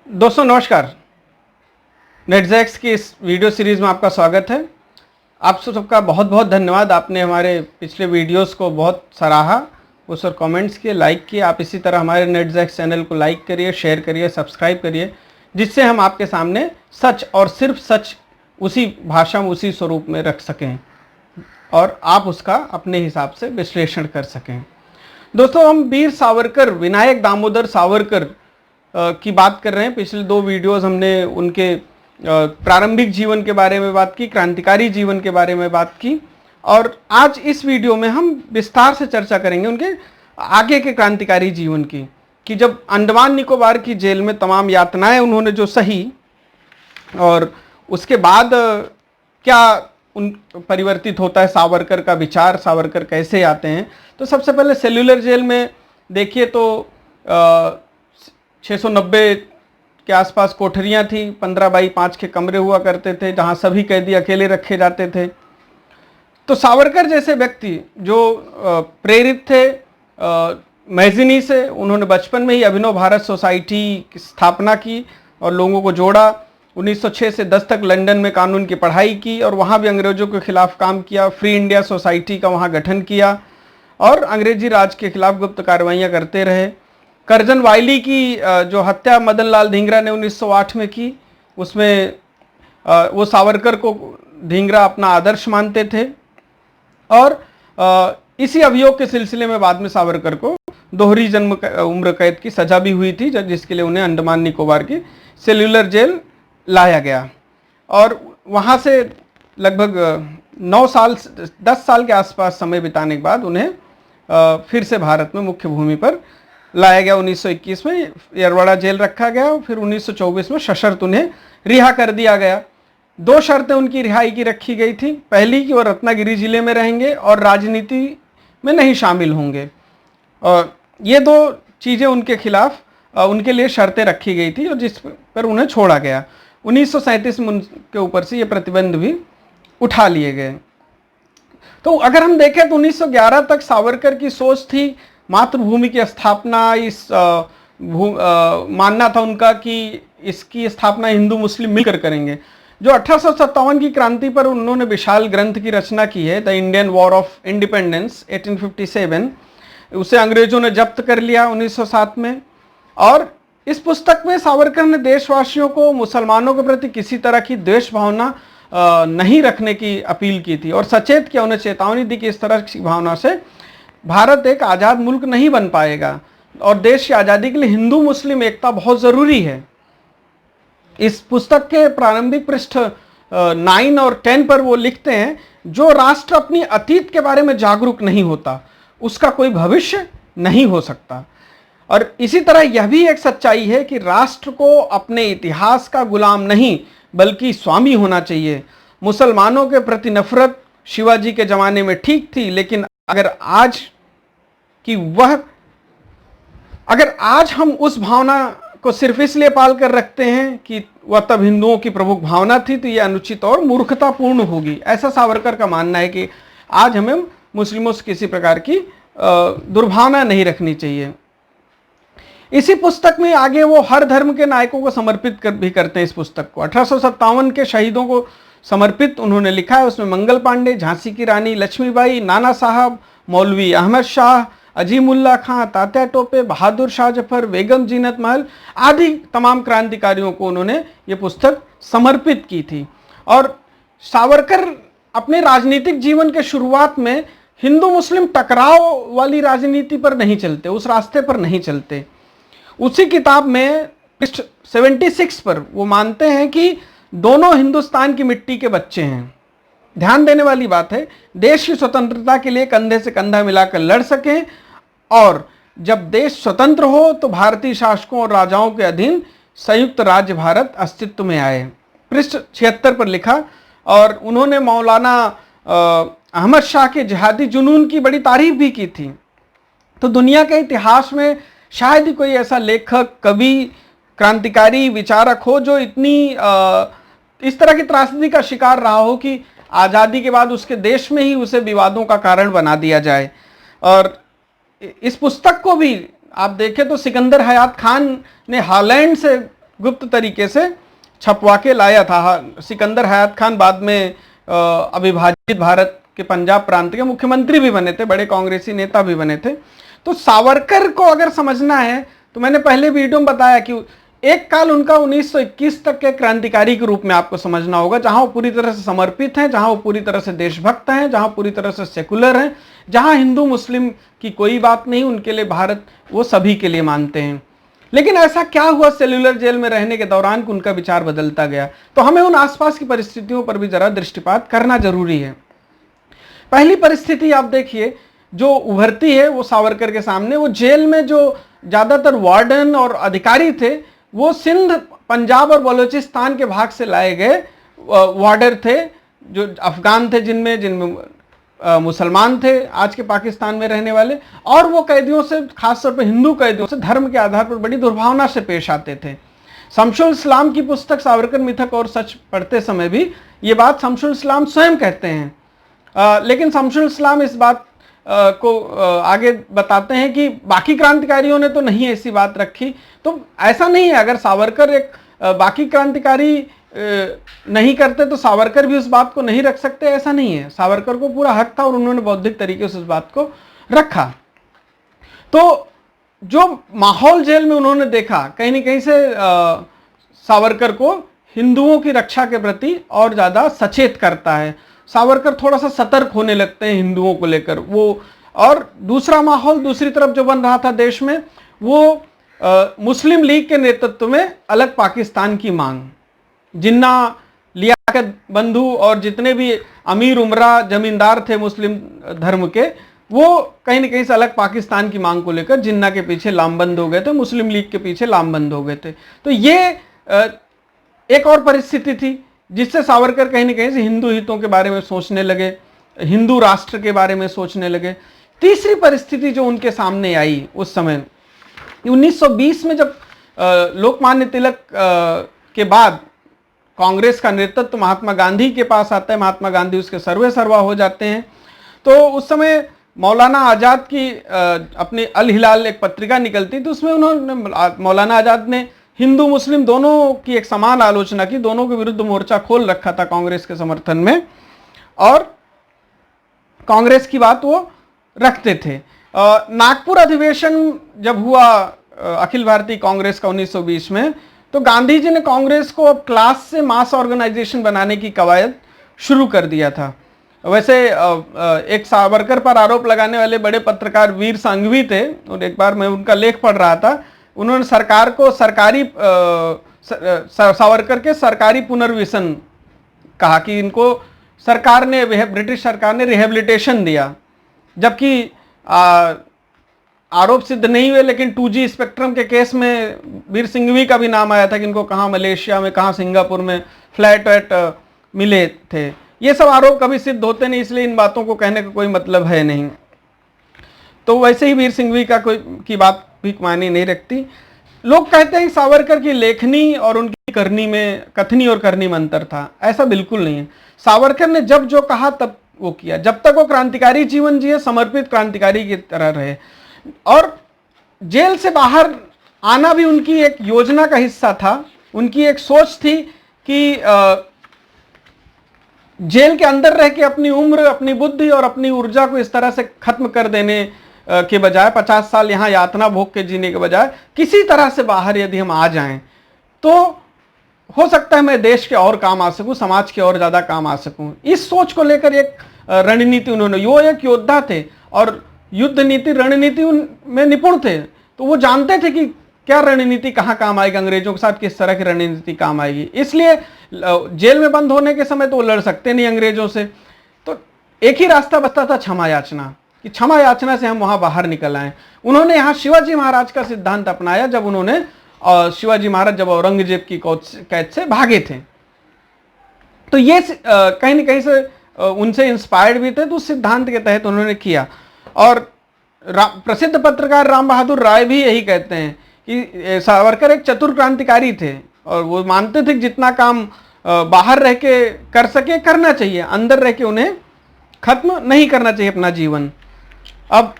दोस्तों नमस्कार। नेटजैक्स की इस वीडियो सीरीज़ में आपका स्वागत है। आप सबका बहुत बहुत धन्यवाद। आपने हमारे पिछले वीडियोस को बहुत सराहा, उस पर कमेंट्स किए, लाइक किए। आप इसी तरह हमारे नेटजैक्स चैनल को लाइक करिए, शेयर करिए, सब्सक्राइब करिए, जिससे हम आपके सामने सच और सिर्फ सच उसी भाषा में, उसी स्वरूप में रख सकें और आप उसका अपने हिसाब से विश्लेषण कर सकें। दोस्तों, हम वीर सावरकर, विनायक दामोदर सावरकर की बात कर रहे हैं। पिछले दो वीडियोस हमने उनके प्रारंभिक जीवन के बारे में बात की, क्रांतिकारी जीवन के बारे में बात की, और आज इस वीडियो में हम विस्तार से चर्चा करेंगे उनके आगे के क्रांतिकारी जीवन की, कि जब अंडमान निकोबार की जेल में तमाम यातनाएं उन्होंने जो सही और उसके बाद क्या उन परिवर्तित होता है सावरकर का विचार, सावरकर कैसे आते हैं। तो सबसे पहले सेल्यूलर जेल में देखिए तो 690 के आसपास कोठरियां थी, 15x5 के कमरे हुआ करते थे, जहां सभी कैदी अकेले रखे जाते थे। तो सावरकर जैसे व्यक्ति जो प्रेरित थे मैजिनी से, उन्होंने बचपन में ही अभिनव भारत सोसाइटी की स्थापना की और लोगों को जोड़ा। 1906 से 10 तक लंदन में कानून की पढ़ाई की और वहाँ भी अंग्रेजों के खिलाफ काम किया। फ्री इंडिया सोसाइटी का वहाँ गठन किया और अंग्रेजी राज के खिलाफ गुप्त कार्रवाइयाँ करते रहे। करजन वायली की जो हत्या मदन लाल धिंगरा ने 1908 में की, उसमें वो सावरकर को धिंगरा अपना आदर्श मानते थे और इसी अभियोग के सिलसिले में बाद में सावरकर को दोहरी जन्म उम्र कैद की सजा भी हुई थी, जिसके लिए उन्हें अंडमान निकोबार की सेल्यूलर जेल लाया गया और वहाँ से लगभग 10 साल के आसपास समय बिताने के बाद उन्हें फिर से भारत में मुख्य भूमि पर लाया गया। 1921 में यरवाड़ा जेल रखा गया और फिर 1924 में सशर्त उन्हें रिहा कर दिया गया। 2 शर्तें उनकी रिहाई की रखी गई थी। पहली कि वो रत्नागिरी जिले में रहेंगे और राजनीति में नहीं शामिल होंगे, और ये 2 चीज़ें उनके खिलाफ उनके लिए शर्तें रखी गई थी और जिस पर उन्हें छोड़ा गया। 1937 में उनके ऊपर से ये प्रतिबंध भी उठा लिए गए। तो अगर हम देखें तो 1911 तक सावरकर की सोच थी मातृभूमि की स्थापना, मानना था उनका कि इसकी स्थापना हिंदू मुस्लिम मिलकर करेंगे। जो 1857 की क्रांति पर उन्होंने विशाल ग्रंथ की रचना की है, the Indian war of independence 1857, उसे अंग्रेजों ने जब्त कर लिया 1907 में। और इस पुस्तक में सावरकर ने देशवासियों को मुसलमानों के प्रति किसी तरह की द्वेष भावना नहीं रखने की अपील की थी और सचेत किया, उन्हें चेतावनी दी कि इस तरह की भावना से भारत एक आज़ाद मुल्क नहीं बन पाएगा और देश की आज़ादी के लिए हिंदू मुस्लिम एकता बहुत ज़रूरी है। इस पुस्तक के प्रारंभिक पृष्ठ 9 और 10 पर वो लिखते हैं, जो राष्ट्र अपनी अतीत के बारे में जागरूक नहीं होता उसका कोई भविष्य नहीं हो सकता। और इसी तरह यह भी एक सच्चाई है कि राष्ट्र को अपने इतिहास का गुलाम नहीं बल्कि स्वामी होना चाहिए। मुसलमानों के प्रति नफरत शिवाजी के ज़माने में ठीक थी, लेकिन अगर आज हम उस भावना को सिर्फ इसलिए पाल कर रखते हैं कि वह तब हिंदुओं की प्रमुख भावना थी, तो यह अनुचित और मूर्खतापूर्ण होगी। ऐसा सावरकर का मानना है कि आज हमें मुस्लिमों से किसी प्रकार की दुर्भावना नहीं रखनी चाहिए। इसी पुस्तक में आगे वो हर धर्म के नायकों को समर्पित भी करते हैं। इस पुस्तक को 1857 के शहीदों को समर्पित उन्होंने लिखा है। उसमें मंगल पांडे, झांसी की रानी लक्ष्मीबाई, नाना साहब, मौलवी अहमद शाह, अजीमुल्ला खां, तात्या टोपे, बहादुर शाह जफर, बेगम जीनत महल आदि तमाम क्रांतिकारियों को उन्होंने ये पुस्तक समर्पित की थी। और सावरकर अपने राजनीतिक जीवन के शुरुआत में हिंदू मुस्लिम टकराव वाली राजनीति पर नहीं चलते, उस रास्ते पर नहीं चलते। उसी किताब में पृष्ठ 76 पर वो मानते हैं कि दोनों हिंदुस्तान की मिट्टी के बच्चे हैं। ध्यान देने वाली बात है, देश की स्वतंत्रता के लिए कंधे से कंधा मिलाकर लड़ सकें और जब देश स्वतंत्र हो तो भारतीय शासकों और राजाओं के अधीन संयुक्त राज्य भारत अस्तित्व में आए। पृष्ठ 76 पर लिखा। और उन्होंने मौलाना अहमद शाह के जिहादी जुनून की बड़ी तारीफ भी की थी। तो दुनिया के इतिहास में शायद ही कोई ऐसा लेखक, कवि, क्रांतिकारी, विचारक हो जो इतनी इस तरह की त्रासदी का शिकार रहा हो कि आज़ादी के बाद उसके देश में ही उसे विवादों का कारण बना दिया जाए। और इस पुस्तक को भी आप देखें तो सिकंदर हयात खान ने हॉलैंड से गुप्त तरीके से छपवा के लाया था। सिकंदर हयात खान बाद में अविभाजित भारत के पंजाब प्रांत के मुख्यमंत्री भी बने थे, बड़े कांग्रेसी नेता भी बने थे। तो सावरकर को अगर समझना है तो मैंने पहले वीडियो में बताया कि एक काल उनका 1921 तक के क्रांतिकारी के रूप में आपको समझना होगा, जहां वो पूरी तरह से समर्पित हैं, जहां वो पूरी तरह से देशभक्त हैं, जहां पूरी तरह से सेकुलर हैं, जहां हिंदू मुस्लिम की कोई बात नहीं, उनके लिए भारत वो सभी के लिए मानते हैं। लेकिन ऐसा क्या हुआ सेल्यूलर जेल में रहने के दौरान कि उनका विचार बदलता गया? तो हमें उन आसपास की परिस्थितियों पर भी जरा दृष्टिपात करना जरूरी है। पहली परिस्थिति आप देखिए जो उभरती है वो सावरकर के सामने, वो जेल में जो ज्यादातर वार्डन और अधिकारी थे वो सिंध, पंजाब और बलूचिस्तान के भाग से लाए गए वार्डर थे, जो अफगान थे, जिनमें मुसलमान थे, आज के पाकिस्तान में रहने वाले, और वो कैदियों से, खासतौर पर हिंदू कैदियों से धर्म के आधार पर बड़ी दुर्भावना से पेश आते थे। शमसुल इस्लाम की पुस्तक सावरकर मिथक और सच पढ़ते समय भी ये बात शमसुल इस्लाम स्वयं कहते हैं। लेकिन शमसुल इस्लाम इस बात को आगे बताते हैं कि बाकी क्रांतिकारियों ने तो नहीं ऐसी बात रखी। तो ऐसा नहीं है, अगर सावरकर एक बाकी क्रांतिकारी नहीं करते तो सावरकर भी उस बात को नहीं रख सकते, ऐसा नहीं है। सावरकर को पूरा हक था और उन्होंने बौद्धिक तरीके से उस बात को रखा। तो जो माहौल जेल में उन्होंने देखा, कहीं न कहीं से सावरकर को हिंदुओं की रक्षा के प्रति और ज्यादा सचेत करता है। सावरकर थोड़ा सा सतर्क होने लगते हैं हिंदुओं को लेकर वो। और दूसरा माहौल दूसरी तरफ जो बन रहा था देश में, वो मुस्लिम लीग के नेतृत्व में अलग पाकिस्तान की मांग, जिन्ना लियाकत बंधु और जितने भी अमीर उमरा जमींदार थे मुस्लिम धर्म के, वो कहीं न कहीं से अलग पाकिस्तान की मांग को लेकर जिन्ना के पीछे लामबंद हो गए थे, मुस्लिम लीग के पीछे लामबंद हो गए थे। तो ये एक और परिस्थिति थी जिससे सावरकर कहीं न कहीं से हिंदू हितों के बारे में सोचने लगे, हिंदू राष्ट्र के बारे में सोचने लगे। तीसरी परिस्थिति जो उनके सामने आई उस समय 1920 में, जब लोकमान्य तिलक के बाद कांग्रेस का नेतृत्व महात्मा गांधी के पास आता है, महात्मा गांधी उसके सर्वे सर्वा हो जाते हैं। तो उस समय मौलाना आज़ाद की अपनी अल हिलाल एक पत्रिका निकलती थी, उसमें उन्होंने, मौलाना आज़ाद ने हिंदू मुस्लिम दोनों की एक समान आलोचना की, दोनों के विरुद्ध मोर्चा खोल रखा था कांग्रेस के समर्थन में, और कांग्रेस की बात वो रखते थे। नागपुर अधिवेशन जब हुआ अखिल भारतीय कांग्रेस का 1920 में, तो गांधी जी ने कांग्रेस को अब क्लास से मास ऑर्गेनाइजेशन बनाने की कवायद शुरू कर दिया था। वैसे एक सावरकर पर आरोप लगाने वाले बड़े पत्रकार वीर संघवी थे, और एक बार मैं उनका लेख पढ़ रहा था, उन्होंने सरकार को सावरकर के सरकारी पुनर्विसन कहा कि इनको सरकार ने, ब्रिटिश सरकार ने रिहेबिलिटेशन दिया, जबकि आरोप सिद्ध नहीं हुए। लेकिन 2G स्पेक्ट्रम के केस में वीर सिंघवी का भी नाम आया था कि इनको कहाँ मलेशिया में, कहाँ सिंगापुर में फ्लैट वैट मिले थे। ये सब आरोप कभी सिद्ध होते नहीं, इसलिए इन बातों को कहने का कोई मतलब है नहीं। तो वैसे ही वीर सिंघवी की बात भी मायने नहीं रखती। लोग कहते हैं सावरकर की लेखनी और उनकी करनी में, कथनी और करनी में अंतर था। ऐसा बिल्कुल नहीं है। सावरकर ने जब जो कहा तब वो किया। जब तक वो क्रांतिकारी जीवन जिए, समर्पित क्रांतिकारी की तरह रहे, और जेल से बाहर आना भी उनकी एक योजना का हिस्सा था। उनकी एक सोच थी कि जेल के अंदर रह के अपनी उम्र, अपनी बुद्धि और अपनी ऊर्जा को इस तरह से खत्म कर देने के बजाय, 50 साल यहाँ यातना भोग के जीने के बजाय, किसी तरह से बाहर यदि हम आ जाएं तो हो सकता है मैं देश के और काम आ सकूं, समाज के और ज्यादा काम आ सकूं। इस सोच को लेकर एक रणनीति उन्होंने, वो एक योद्धा थे और युद्ध नीति, रणनीति में निपुण थे। तो वो जानते थे कि क्या रणनीति कहाँ काम आएगी, अंग्रेजों के साथ किस तरह की रणनीति काम आएगी। इसलिए जेल में बंद होने के समय तो वो लड़ सकते नहीं अंग्रेजों से, तो एक ही रास्ता बचता था, क्षमा याचना, कि क्षमा याचना से हम वहां बाहर निकल आए। उन्होंने यहाँ शिवाजी महाराज का सिद्धांत अपनाया, जब उन्होंने शिवाजी महाराज जब औरंगजेब की कैद से भागे थे, तो ये कहीं न कहीं से उनसे इंस्पायर्ड भी थे, तो उस सिद्धांत के तहत उन्होंने किया। और प्रसिद्ध पत्रकार राम बहादुर राय भी यही कहते हैं कि सावरकर एक चतुर क्रांतिकारी थे, और वो मानते थे कि जितना काम बाहर रह के कर सके करना चाहिए, अंदर रह के उन्हें खत्म नहीं करना चाहिए अपना जीवन। अब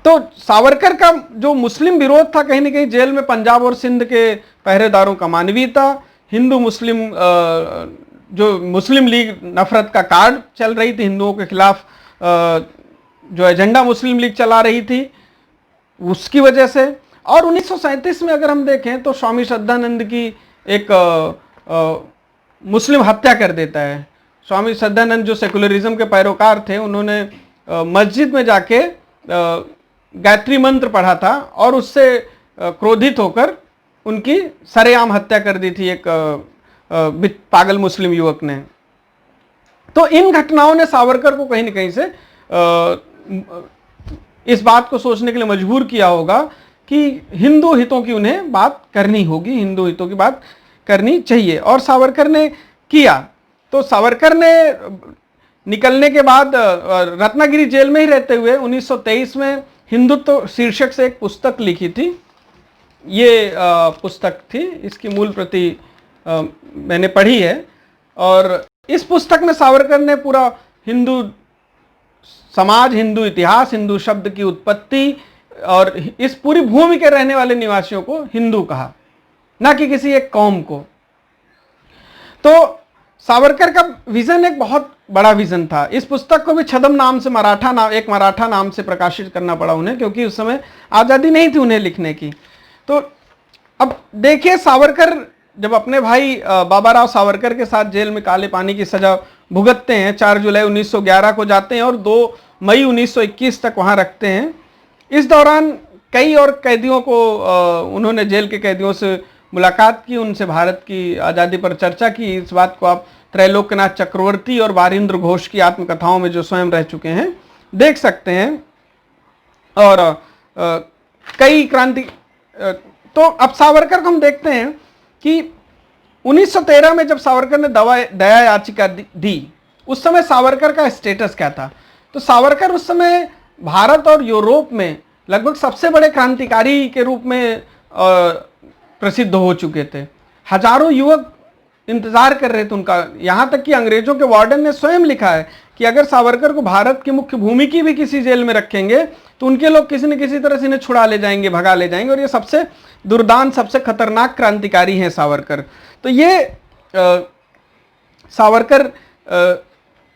तो सावरकर का जो मुस्लिम विरोध था, कहीं ना कहीं जेल में पंजाब और सिंध के पहरेदारों का मानवीयता, हिंदू मुस्लिम जो मुस्लिम लीग नफरत का कार्ड चल रही थी हिंदुओं के खिलाफ, जो एजेंडा मुस्लिम लीग चला रही थी, उसकी वजह से। और 1937 में अगर हम देखें तो स्वामी श्रद्धानंद की एक मुस्लिम हत्या कर देता है। स्वामी श्रद्धानंद जो सेकुलरिज्म के पैरोकार थे, उन्होंने मस्जिद में जाके गायत्री मंत्र पढ़ा था और उससे क्रोधित होकर उनकी सरेआम हत्या कर दी थी एक पागल मुस्लिम युवक ने। तो इन घटनाओं ने सावरकर को कहीं ना कहीं से इस बात को सोचने के लिए मजबूर किया होगा कि हिंदू हितों की उन्हें बात करनी होगी, हिंदू हितों की बात करनी चाहिए, और सावरकर ने किया। तो सावरकर ने निकलने के बाद रत्नागिरी जेल में ही रहते हुए 1923 में हिंदुत्व शीर्षक से एक पुस्तक लिखी थी। ये पुस्तक थी, इसकी मूल प्रति मैंने पढ़ी है, और इस पुस्तक में सावरकर ने पूरा हिंदू समाज, हिंदू इतिहास, हिंदू शब्द की उत्पत्ति और इस पूरी भूमि के रहने वाले निवासियों को हिंदू कहा, ना कि किसी एक कौम को। तो सावरकर का विजन एक बहुत बड़ा विजन था। इस पुस्तक को भी छदम नाम से एक मराठा नाम से प्रकाशित करना पड़ा उन्हें, क्योंकि उस समय आज़ादी नहीं थी उन्हें लिखने की। तो अब देखिए, सावरकर जब अपने भाई बाबा राव सावरकर के साथ जेल में काले पानी की सजा भुगतते हैं, 4 जुलाई 1911 को जाते हैं और 2 मई 1921 तक वहां रखते हैं। इस दौरान कई और कैदियों को उन्होंने जेल के कैदियों से मुलाकात की, उनसे भारत की आज़ादी पर चर्चा की। इस बात को आप त्रैलोक्यनाथ चक्रवर्ती और बारिंद्र घोष की आत्मकथाओं में, जो स्वयं रह चुके हैं, देख सकते हैं। और कई क्रांति तो अब सावरकर को हम देखते हैं कि 1913 में जब सावरकर ने दया याचिका दी, उस समय सावरकर का स्टेटस क्या था? तो सावरकर उस समय भारत और यूरोप में लगभग सबसे बड़े क्रांतिकारी के रूप में प्रसिद्ध हो चुके थे। हजारों युवक इंतजार कर रहे थे उनका। यहाँ तक कि अंग्रेजों के वार्डन ने स्वयं लिखा है कि अगर सावरकर को भारत की मुख्य भूमि की भी किसी जेल में रखेंगे तो उनके लोग किसी न किसी तरह से इन्हें छुड़ा ले जाएंगे, भगा ले जाएंगे, और ये सबसे दुर्दान, सबसे खतरनाक क्रांतिकारी हैं सावरकर। तो ये सावरकर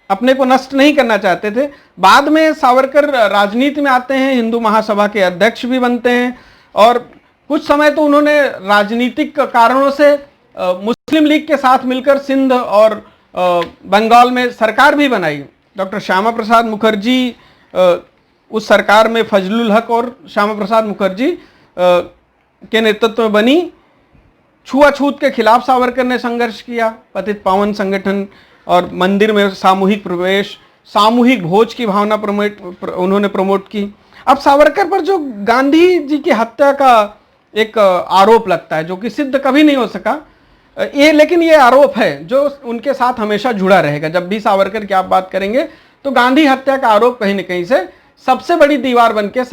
अपने को नष्ट नहीं करना चाहते थे। बाद में सावरकर राजनीति में आते हैं, हिंदू महासभा के अध्यक्ष भी बनते हैं, और कुछ समय तो उन्होंने राजनीतिक कारणों से मुस्लिम लीग के साथ मिलकर सिंध और बंगाल में सरकार भी बनाई। डॉक्टर श्यामा प्रसाद मुखर्जी उस सरकार में फजलुल हक और श्यामा प्रसाद मुखर्जी के नेतृत्व में बनी। छुआछूत के खिलाफ सावरकर ने संघर्ष किया, पतित पावन संगठन और मंदिर में सामूहिक प्रवेश, सामूहिक भोज की भावना उन्होंने प्रमोट की। अब सावरकर पर जो गांधी जी की हत्या का एक आरोप लगता है, जो कि सिद्ध कभी नहीं हो सका, लेकिन ये आरोप है जो उनके साथ हमेशा जुड़ा रहेगा। जब भी सावरकर की आप बात करेंगे तो गांधी हत्या का आरोप कहीं न कहीं से सबसे बड़ी दीवार बनके,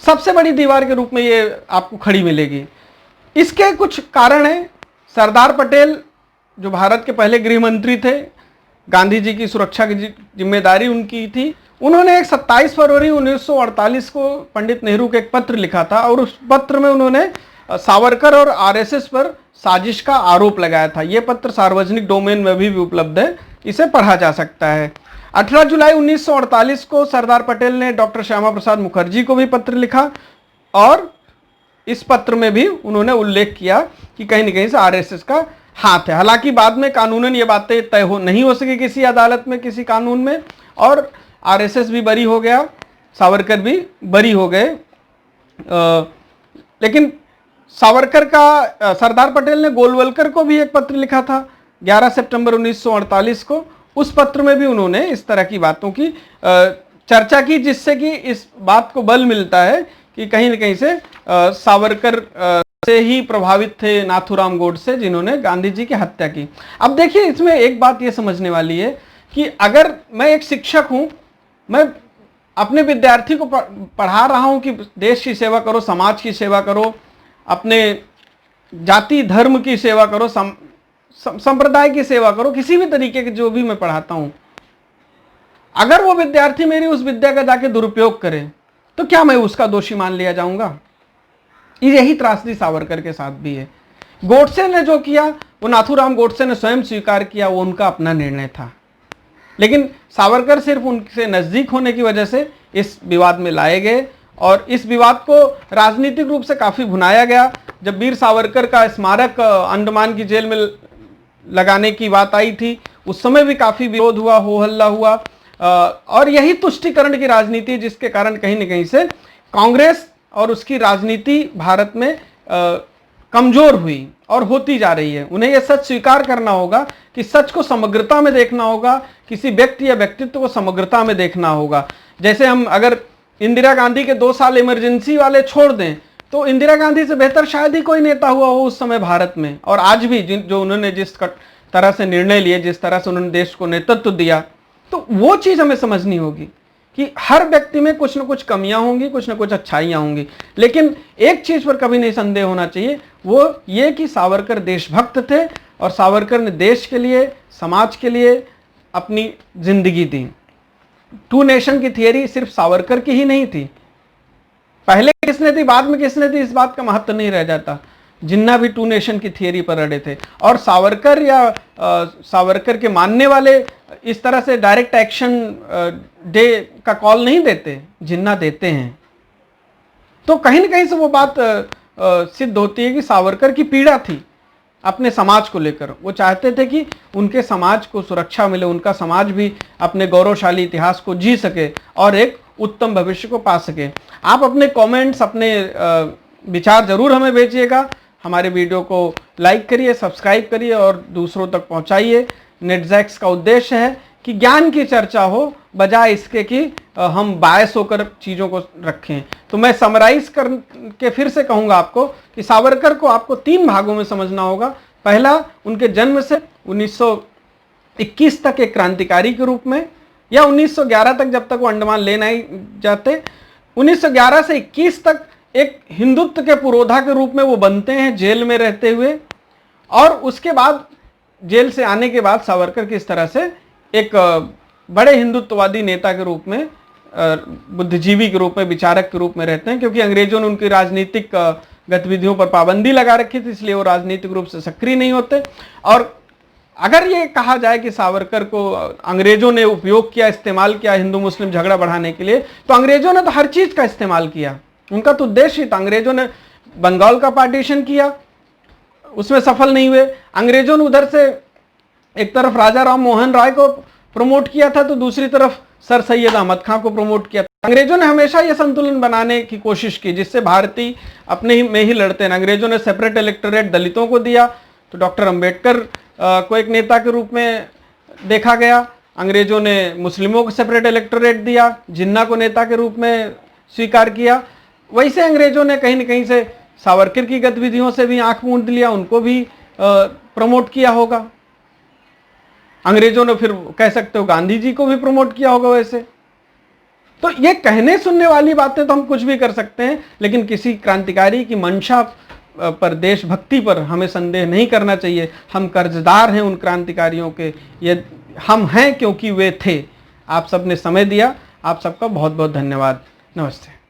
सबसे बड़ी दीवार के रूप में ये आपको खड़ी मिलेगी। इसके कुछ कारण हैं। सरदार पटेल जो भारत के पहले गृह मंत्री थे, गांधी जी की सुरक्षा की जिम्मेदारी उनकी थी। उन्होंने एक 27 फरवरी 1948 को पंडित नेहरू को एक पत्र लिखा था, और उस पत्र में उन्होंने सावरकर और आरएसएस पर साजिश का आरोप लगाया था। यह पत्र सार्वजनिक डोमेन में भी उपलब्ध है, इसे पढ़ा जा सकता है। 18 जुलाई 1948 को सरदार पटेल ने डॉक्टर श्यामा प्रसाद मुखर्जी को भी पत्र लिखा, और इस पत्र में भी उन्होंने उल्लेख किया कि कहीं न कहीं से आरएसएस का हाथ है। हालांकि बाद में कानूनन ये बातें तय नहीं हो सकी किसी अदालत में, किसी कानून में, और आरएसएस भी बरी हो गया, सावरकर भी बरी हो गए। लेकिन सावरकर का सरदार पटेल ने गोलवलकर को भी एक पत्र लिखा था 11 सितंबर 1948 को। उस पत्र में भी उन्होंने इस तरह की बातों की चर्चा की, जिससे कि इस बात को बल मिलता है कि कहीं न कहीं से सावरकर से ही प्रभावित थे नाथूराम गोडसे, जिन्होंने गांधी जी की हत्या की। अब देखिए, इसमें एक बात ये समझने वाली है कि अगर मैं एक शिक्षक हूं, मैं अपने विद्यार्थी को पढ़ा रहा हूं कि देश की सेवा करो, समाज की सेवा करो, अपने जाति धर्म की सेवा करो, संप्रदाय की सेवा करो, किसी भी तरीके के जो भी मैं पढ़ाता हूं, अगर वो विद्यार्थी मेरी उस विद्या का जाके दुरुपयोग करे, तो क्या मैं उसका दोषी मान लिया जाऊंगा? यही त्रासदी सावरकर के साथ भी है। गोडसे ने जो किया वो नाथूराम गोडसे ने स्वयं स्वीकार किया, वो उनका अपना निर्णय था, लेकिन सावरकर सिर्फ उनसे नजदीक होने की वजह से इस विवाद में लाए गए और इस विवाद को राजनीतिक रूप से काफी भुनाया गया। जब वीर सावरकर का स्मारक अंडमान की जेल में लगाने की बात आई थी, उस समय भी काफी विरोध हुआ, हो हल्ला हुआ, और यही तुष्टीकरण की राजनीति जिसके कारण कहीं न कहीं से कांग्रेस और उसकी राजनीति भारत में कमजोर हुई और होती जा रही है। उन्हें यह सच स्वीकार करना होगा कि सच को समग्रता में देखना होगा, किसी व्यक्ति या व्यक्तित्व को समग्रता में देखना होगा। जैसे हम अगर इंदिरा गांधी के 2 साल इमरजेंसी वाले छोड़ दें तो इंदिरा गांधी से बेहतर शायद ही कोई नेता हुआ हो उस समय भारत में, और आज भी जो उन्होंने जिस तरह से निर्णय लिए, जिस तरह से उन्होंने देश को नेतृत्व दिया, तो वो चीज हमें समझनी होगी कि हर व्यक्ति में कुछ न कुछ कमियां होंगी, कुछ न कुछ अच्छाइयां होंगी, लेकिन एक चीज पर कभी नहीं संदेह होना चाहिए, वो ये कि सावरकर देशभक्त थे और सावरकर ने देश के लिए, समाज के लिए अपनी जिंदगी दी। 2 नेशन की थियरी सिर्फ सावरकर की ही नहीं थी, पहले किसने थी, बाद में किसने थी, इस बात का महत्व नहीं रह जाता। जिन्ना भी 2 नेशन की थियरी पर अड़े थे, और सावरकर या सावरकर के मानने वाले इस तरह से डायरेक्ट एक्शन डे का कॉल नहीं देते, जिन्ना देते हैं। तो कहीं ना कहीं से वो बात सिद्ध होती है कि सावरकर की पीड़ा थी अपने समाज को लेकर। वो चाहते थे कि उनके समाज को सुरक्षा मिले, उनका समाज भी अपने गौरवशाली इतिहास को जी सके और एक उत्तम भविष्य को पा सके। आप अपने कमेंट्स, अपने विचार जरूर हमें भेजिएगा। हमारे वीडियो को लाइक करिए, सब्सक्राइब करिए और दूसरों तक पहुंचाइए। नेटजैक्स का उद्देश्य है कि ज्ञान की चर्चा हो, बजाय इसके कि हम बायस होकर चीज़ों को रखें। तो मैं समराइज करके फिर से कहूँगा आपको कि सावरकर को आपको 3 भागों में समझना होगा। पहला, उनके जन्म से 1921 तक एक क्रांतिकारी के रूप में, या 1911 तक जब तक वो अंडमान ले नहीं जाते, 1911 से 21 तक एक हिंदुत्व के पुरोधा के रूप में वो बनते हैं जेल में रहते हुए, और उसके बाद जेल से आने के बाद सावरकर किस तरह से एक बड़े हिंदुत्ववादी नेता के रूप में, बुद्धिजीवी के रूप में, विचारक के रूप में रहते हैं, क्योंकि अंग्रेजों ने उनकी राजनीतिक गतिविधियों पर पाबंदी लगा रखी थी, इसलिए वो राजनीतिक रूप से सक्रिय नहीं होते। और अगर ये कहा जाए कि सावरकर को अंग्रेजों ने उपयोग किया, इस्तेमाल किया हिंदू मुस्लिम झगड़ा बढ़ाने के लिए, तो अंग्रेजों ने तो हर चीज का इस्तेमाल किया। उनका तो उद्देश्य ही था। अंग्रेजों ने बंगाल का पार्टीशन किया, उसमें सफल नहीं हुए। अंग्रेजों ने उधर से एक तरफ राजा राम मोहन राय को प्रमोट किया था, तो दूसरी तरफ सर सैयद अहमद खां को प्रमोट किया। अंग्रेजों ने हमेशा यह संतुलन बनाने की कोशिश की जिससे भारतीय अपने ही में ही लड़ते हैं। अंग्रेजों ने सेपरेट इलेक्टोरेट दलितों को दिया, तो डॉक्टर अंबेडकर को एक नेता के रूप में देखा गया। अंग्रेजों ने मुस्लिमों को सेपरेट इलेक्टोरेट दिया, जिन्ना को नेता के रूप में स्वीकार किया। वैसे अंग्रेजों ने कहीं न कहीं से सावरकर की गतिविधियों से भी आंख मूंद लिया, उनको भी प्रमोट किया होगा। अंग्रेजों ने फिर कह सकते हो गांधी जी को भी प्रमोट किया होगा वैसे। तो ये कहने सुनने वाली बातें तो हम कुछ भी कर सकते हैं, लेकिन किसी क्रांतिकारी की मंशा पर, देशभक्ति पर हमें संदेह नहीं करना चाहिए। हम कर्जदार हैं उन क्रांतिकारियों के, ये हम हैं क्योंकि वे थे। आप सबने समय दिया, आप सबका बहुत बहुत धन्यवाद। नमस्ते।